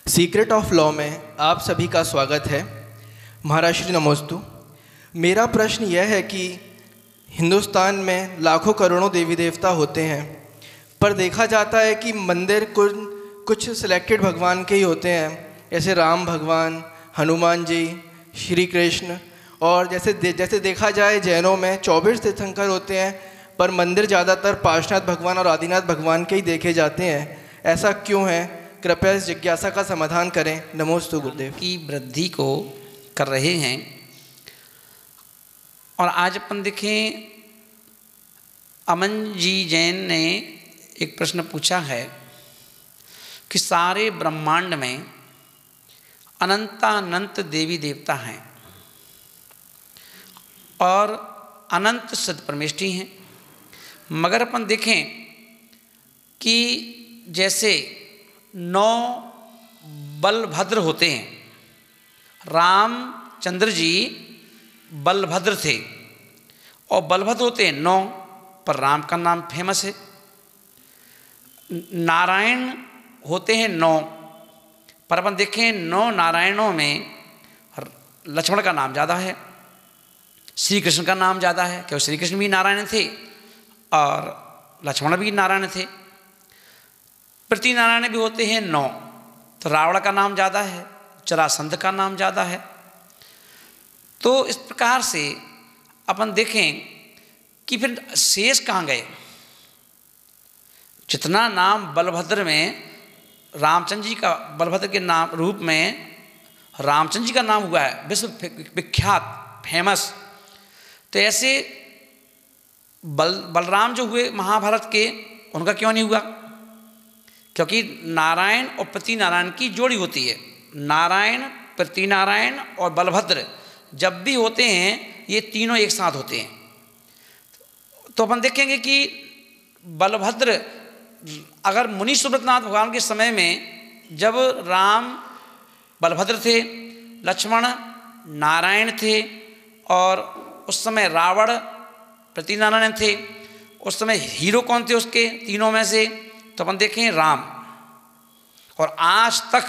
Secret of law में आप सभी का स्वागत है। महाराष्ट्री नमोस्तु। मेरा प्रश्न यह है कि हिंदुस्तान में लाखों करोड़ों देवी देवता होते हैं, पर देखा जाता है कि मंदिर कुछ सिलेक्टेड भगवान के ही होते हैं, जैसे राम भगवान, हनुमान जी, श्री कृष्ण। और जैसे देखा जाए जैनों में 24 तीर्थंकर होते हैं, पर मंदिर ज़्यादातर पार्श्वनाथ भगवान और आदिनाथ भगवान के ही देखे जाते हैं। ऐसा क्यों है? कृपया इस जिज्ञासा का समाधान करें। नमोस्तु गुरुदेव। की वृद्धि को कर रहे हैं। और आज अपन देखें, अमन जी जैन ने एक प्रश्न पूछा है कि सारे ब्रह्मांड में अनंतानंत देवी देवता हैं और अनंत सद परमेष्टि हैं, मगर अपन देखें कि जैसे 9 बलभद्र होते हैं। रामचंद्र जी बलभद्र थे और बलभद्र होते हैं 9, पर राम का नाम फेमस है। नारायण होते हैं 9, पर अपन देखें 9 नारायणों में लक्ष्मण का नाम ज़्यादा है, श्री कृष्ण का नाम ज़्यादा है, क्योंकि श्री कृष्ण भी नारायण थे और लक्ष्मण भी नारायण थे। प्रति नारायण भी होते हैं 9, तो रावण का नाम ज़्यादा है, जरासंध का नाम ज़्यादा है। तो इस प्रकार से अपन देखें कि फिर शेष कहाँ गए। जितना नाम बलभद्र में रामचंद्र जी का, बलभद्र के नाम रूप में रामचंद्र जी का नाम हुआ है, विश्व विख्यात फेमस, तो ऐसे बलराम जो हुए महाभारत के, उनका क्यों नहीं हुआ? क्योंकि नारायण और प्रति नारायण की जोड़ी होती है। नारायण, प्रति नारायण और बलभद्र जब भी होते हैं, ये तीनों एक साथ होते हैं। तो अपन देखेंगे कि बलभद्र, अगर मुनि सुब्रतनाथ भगवान के समय में जब राम बलभद्र थे, लक्ष्मण नारायण थे और उस समय रावण प्रति नारायण थे, उस समय हीरो कौन थे उसके तीनों में से? तो अपन देखें राम। और आज तक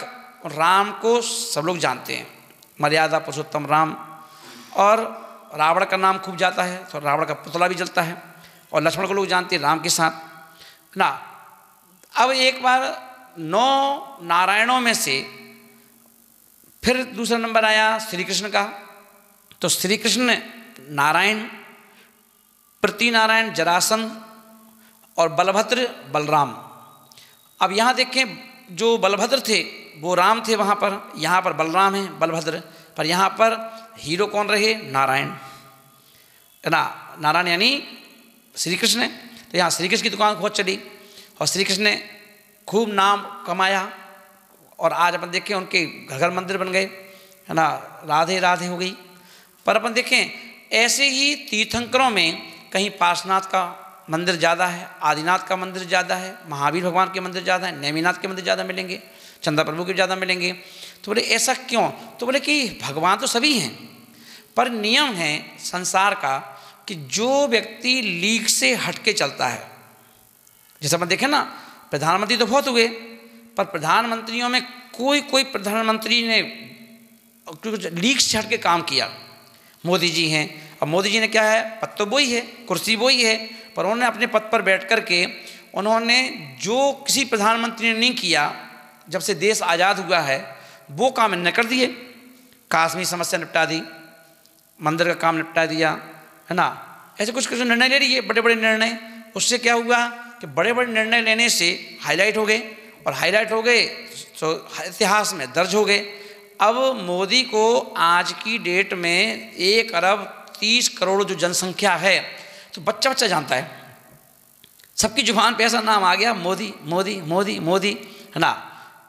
राम को सब लोग जानते हैं, मर्यादा पुरुषोत्तम राम। और रावण का नाम खूब जाता है, तो रावण का पुतला भी जलता है। और लक्ष्मण को लोग जानते हैं राम के साथ ना। अब एक बार 9 नारायणों में से फिर दूसरा नंबर आया श्री कृष्ण का। तो श्री कृष्ण नारायण, प्रति नारायण जरासंध और बलभद्र बलराम। अब यहाँ देखें, जो बलभद्र थे वो राम थे वहाँ पर, यहाँ पर बलराम हैं बलभद्र, पर यहाँ पर हीरो कौन रहे? नारायण ना। नारायण यानी श्री कृष्ण। तो यहाँ श्री कृष्ण की दुकान बहुत चली और श्री कृष्ण ने खूब नाम कमाया। और आज अपन देखें उनके घर घर मंदिर बन गए, है ना, राधे राधे हो गई। पर अपन देखें ऐसे ही तीर्थंकरों में कहीं पार्श्वनाथ का मंदिर ज़्यादा है, आदिनाथ का मंदिर ज़्यादा है, महावीर भगवान के मंदिर ज़्यादा है, नेमिनाथ के मंदिर ज़्यादा मिलेंगे, चंदा प्रभु के ज़्यादा मिलेंगे। तो बोले ऐसा क्यों? तो बोले कि भगवान तो सभी हैं, पर नियम है संसार का कि जो व्यक्ति लीग से हट के चलता है, जैसे अपन देखें ना, प्रधानमंत्री तो बहुत हुए, पर प्रधानमंत्रियों में कोई प्रधानमंत्री ने लीग से हट के काम किया। मोदी जी हैं, अब मोदी जी ने क्या है, पद तो वही है, कुर्सी वही है, पर उन्होंने अपने पद पर बैठ कर के उन्होंने जो किसी प्रधानमंत्री ने नहीं किया जब से देश आज़ाद हुआ है, वो काम इन्होंने कर दिए। कश्मीर समस्या निपटा दी, मंदिर का काम निपटा दिया, है ना। ऐसे कुछ कुछ निर्णय ले लिए, बड़े बड़े निर्णय। उससे क्या हुआ कि बड़े बड़े निर्णय लेने से हाईलाइट हो गए, और हाईलाइट हो गए तो इतिहास में दर्ज हो गए। अब मोदी को आज की डेट में 1 अरब 30 करोड़ जो जनसंख्या है, तो बच्चा बच्चा जानता है, सबकी जुबान पे ऐसा नाम आ गया, मोदी मोदी मोदी मोदी, है ना।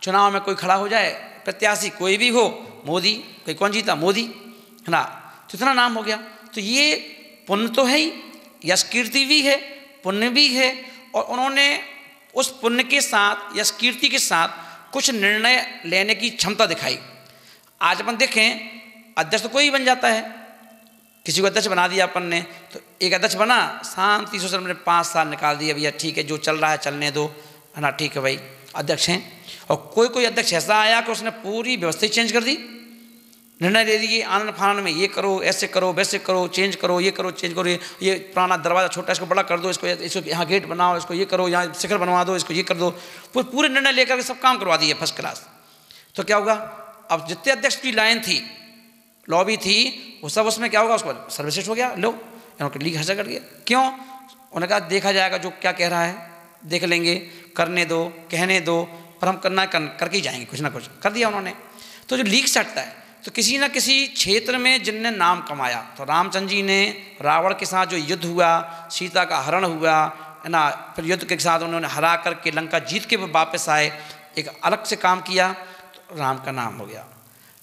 चुनाव में कोई खड़ा हो जाए, प्रत्याशी कोई भी हो, मोदी, कोई कौन जीता, मोदी, है ना। तो इतना नाम हो गया। तो ये पुण्य तो है ही, यश कीर्ति भी है, पुण्य भी है। और उन्होंने उस पुण्य के साथ, यश कीर्ति के साथ कुछ निर्णय लेने की क्षमता दिखाई। आज अपन देखें, अध्यक्ष तो कोई भी बन जाता है, किसी को अध्यक्ष बना दिया अपन ने, तो एक अध्यक्ष बना, शांति से हमने 5 साल निकाल दिया, भैया ठीक है, जो चल रहा है चलने दो, है ना, ठीक है भाई, अध्यक्ष हैं। और कोई कोई अध्यक्ष ऐसा आया कि उसने पूरी व्यवस्था ही चेंज कर दी, निर्णय ले दिए आनंद फानंद में, ये करो, ऐसे करो, वैसे करो, चेंज करो, ये करो, चेंज करो, ये पुराना दरवाज़ा छोटा इसको बड़ा कर दो, इसको यहाँ गेट बनाओ, इसको ये करो, यहाँ शिखर बनवा दो, इसको ये कर दो, पूरे निर्णय लेकर के सब काम करवा दिए फर्स्ट क्लास। तो क्या होगा, अब जितने अध्यक्ष की लाइन थी, लॉबी थी, वो सब उसमें क्या होगा, उसको सर्वश्रेष्ठ हो गया, लो उनका लीग हर्षा कर दिया। क्यों? उन्होंने कहा देखा जाएगा जो क्या कह रहा है, देख लेंगे, करने दो, कहने दो, पर हम करके ही जाएंगे, कुछ ना कुछ कर दिया उन्होंने। तो जो लीग से हटता है, तो किसी न किसी क्षेत्र में जिनने नाम कमाया, तो रामचंद्र जी ने रावण के साथ जो युद्ध हुआ, सीता का हरण हुआ है ना, फिर युद्ध के साथ उन्होंने हरा करके लंका जीत के वापस आए, एक अलग से काम किया, तो राम का नाम हो गया।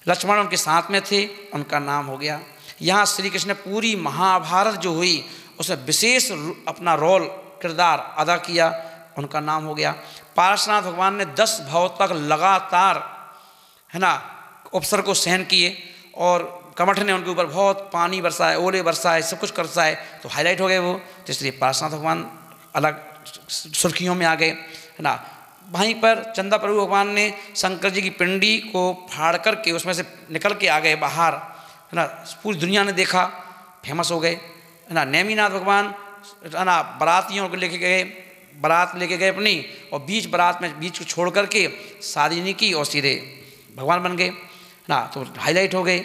लक्ष्मण उनके साथ में थे, उनका नाम हो गया। यहाँ श्री कृष्ण ने पूरी महाभारत जो हुई उसमें विशेष अपना रोल किरदार अदा किया, उनका नाम हो गया। पार्श्वनाथ भगवान ने 10 भाव तक लगातार है ना उपसर को सहन किए, और कमठ ने उनके ऊपर बहुत पानी बरसाए, ओले बरसाए, सब कुछ करसाए, तो हाईलाइट हो गए वो। तो इसलिए पार्श्वनाथ भगवान अलग सुर्खियों में आ गए, है ना। वहीं पर चंदा प्रभु भगवान ने शंकर जी की पिंडी को फाड़ करके उसमें से निकल के आ गए बाहर, है ना, पूरी दुनिया ने देखा, फेमस हो गए, है ना। नेमिनाथ भगवान है ना बारातियों को लेके गए, बारात लेके गए अपनी, और बारात में बीच को छोड़ करके शादी नहीं की और सीधे भगवान बन गए ना, तो हाईलाइट हो गए।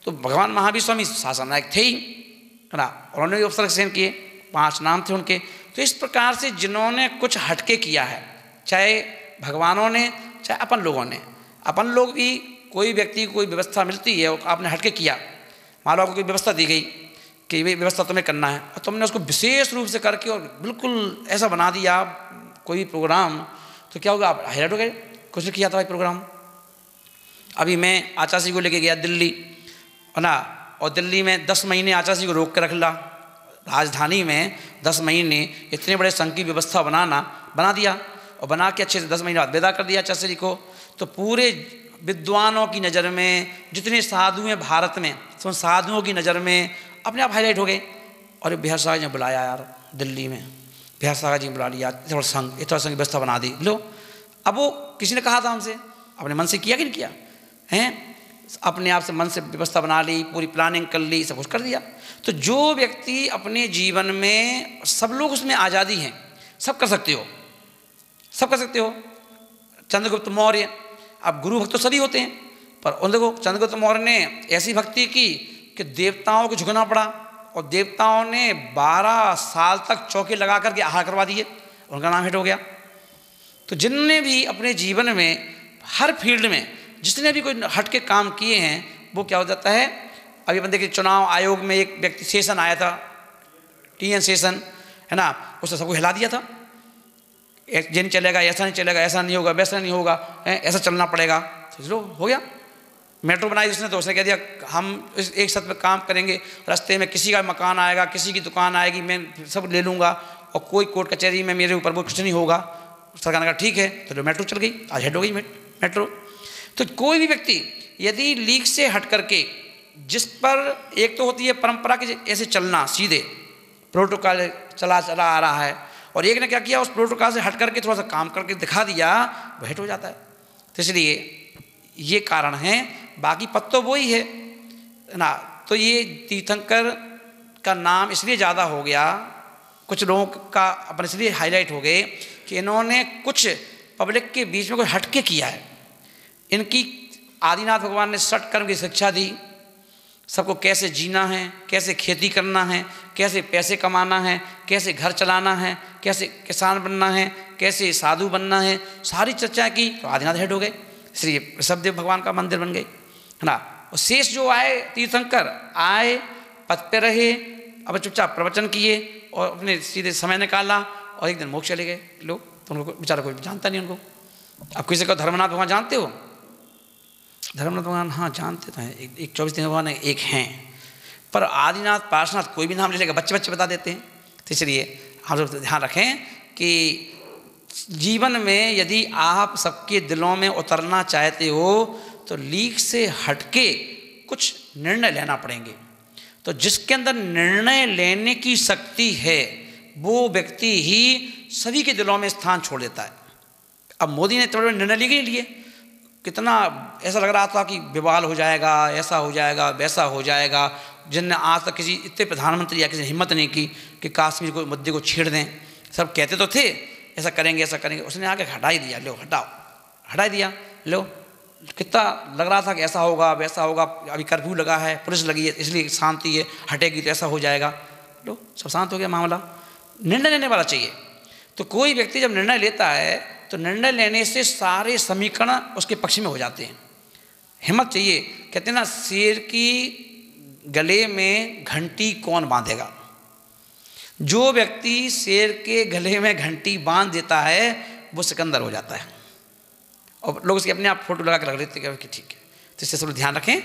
तो भगवान महावीर स्वामी शासन नायक थे ही, है ना, उन्होंने भी अवसर सहन किए, 5 नाम थे उनके। तो इस प्रकार से जिन्होंने कुछ हटके किया है, चाहे भगवानों ने चाहे अपन लोगों ने, अपन लोग भी कोई व्यक्ति को कोई व्यवस्था मिलती है और आपने हटके किया, मान लो आपको कोई व्यवस्था दी गई कि ये व्यवस्था तुम्हें करना है, और तुमने उसको विशेष रूप से करके और बिल्कुल ऐसा बना दिया कोई प्रोग्राम, तो क्या होगा, आप हाईलाइट हो गए, कुछ ने किया था भाई प्रोग्राम। अभी मैं आचार्य को लेके गया दिल्ली, है ना, और दिल्ली में 10 महीने आचार्य को रोक के रख ला, राजधानी में 10 महीने इतने बड़े संघ की व्यवस्था बना दिया, और बना के अच्छे से 10 महीने बाद विदा कर दिया आचार्य को। तो पूरे विद्वानों की नज़र में, जितने साधु हैं भारत में, तो साधुओं की नज़र में अपने आप हाईलाइट हो गए। और बिहार सागर ने बुलाया यार दिल्ली में, बिहार सागर जी ने बुला लिया, इतना संघ व्यवस्था बना दी। लो, अब वो किसी ने कहा था हमसे, अपने मन से किया कि नहीं किया हैं, अपने आप से मन से व्यवस्था बना ली, पूरी प्लानिंग कर ली, सब कुछ कर दिया। तो जो व्यक्ति अपने जीवन में, सब लोग उसमें आज़ादी हैं, सब कर सकते हो, सब कर सकते हो। चंद्रगुप्त मौर्य, अब गुरु भक्त तो सभी होते हैं, पर उन देखो चंद्रगुप्त मौर्य ने ऐसी भक्ति की कि देवताओं को झुकना पड़ा, और देवताओं ने 12 साल तक चौके लगा करके आहार करवा दिए, उनका नाम हिट हो गया। तो जिनने भी अपने जीवन में हर फील्ड में जिसने भी कोई हट के काम किए हैं, वो क्या हो जाता है। अभी अपन देखिए चुनाव आयोग में एक व्यक्ति सेशन आया था, TN सेशन, है ना, उसने सबको हिला दिया था, ये नहीं चलेगा, ऐसा नहीं चलेगा, ऐसा नहीं होगा, वैसा नहीं होगा, ऐसा चलना पड़ेगा। तो चलो हो गया, मेट्रो बनाई उसने, तो उसने कह दिया हम एक साथ में काम करेंगे, रास्ते में किसी का मकान आएगा, किसी की दुकान आएगी, मैं सब ले लूँगा, और कोई कोर्ट कचहरी में मेरे ऊपर वो कुछ नहीं होगा। सरकार ने कहा ठीक है, तो मेट्रो चल गई, आज हेड हो गई मेट्रो। तो कोई भी व्यक्ति यदि लीग से हट करके, जिस पर एक तो होती है परंपरा के ऐसे चलना, सीधे प्रोटोकॉल चला आ रहा है, और एक ने क्या किया, उस प्रोटोकॉल से हट करके थोड़ा सा काम करके दिखा दिया, वह हिट हो जाता है। तो इसलिए ये कारण है, बाकी पद तो वही है ना। तो ये तीर्थंकर का नाम इसलिए ज़्यादा हो गया, कुछ लोगों का अपन इसलिए हाईलाइट हो गए कि इन्होंने कुछ पब्लिक के बीच में कुछ हटके किया है। इनकी आदिनाथ भगवान ने 60 कर्म की शिक्षा दी, सबको कैसे जीना है, कैसे खेती करना है, कैसे पैसे कमाना है, कैसे घर चलाना है, कैसे किसान बनना है, कैसे साधु बनना है, सारी चर्चा की। तो आदिनाथ हेड हो गए, इसलिए ऋषभदेव भगवान का मंदिर बन गए, है ना। और शेष जो आए तीर्थंकर आए, पद पे रहे, अब चुपचाप प्रवचन किए और अपने सीधे समय निकाला, और एक दिन मोक्ष चले गए लोग। तो उनको बेचारा कोई जानता नहीं उनको। अब किसी को धर्मनाथ भगवान जानते हो? धर्मनाथ भगवान हाँ जानते तो हैं, एक 24 दिन भगवान एक हैं, पर आदिनाथ पार्श्वनाथ कोई भी नाम ले लेगा, बच्चे बच्चे बता देते हैं। तो इसलिए हम लोग ध्यान रखें कि जीवन में यदि आप सबके दिलों में उतरना चाहते हो, तो लीग से हटके कुछ निर्णय लेना पड़ेंगे। तो जिसके अंदर निर्णय लेने की शक्ति है, वो व्यक्ति ही सभी के दिलों में स्थान छोड़ देता है। अब मोदी ने इतने बड़े निर्णय लिए लिए, कितना ऐसा लग रहा था कि विवाद हो जाएगा, ऐसा हो जाएगा, वैसा हो जाएगा, जिनने आज तक किसी इतने प्रधानमंत्री या किसी ने हिम्मत नहीं की कि कश्मीर को मुद्दे को छेड़ दें। सब कहते तो थे ऐसा करेंगे ऐसा करेंगे, उसने आगे हटा ही दिया, लो हटाओ, हटा ही दिया। लो कितना लग रहा था कि ऐसा होगा वैसा होगा, अभी कर्फ्यू लगा है, पुलिस लगी है, इसलिए शांति है, हटेगी तो ऐसा हो जाएगा, लो सब शांत हो गया मामला। निर्णय लेने वाला चाहिए। तो कोई व्यक्ति जब निर्णय लेता है तो निर्णय लेने से सारे समीकरण उसके पक्ष में हो जाते हैं। हिम्मत चाहिए। कहते हैं ना, शेर की गले में घंटी कौन बांधेगा। जो व्यक्ति शेर के गले में घंटी बांध देता है वो सिकंदर हो जाता है। और लोग उसकी अपने आप फोटो लगा कर रख लेते हैं कि ठीक है। तो इससे सब ध्यान रखें।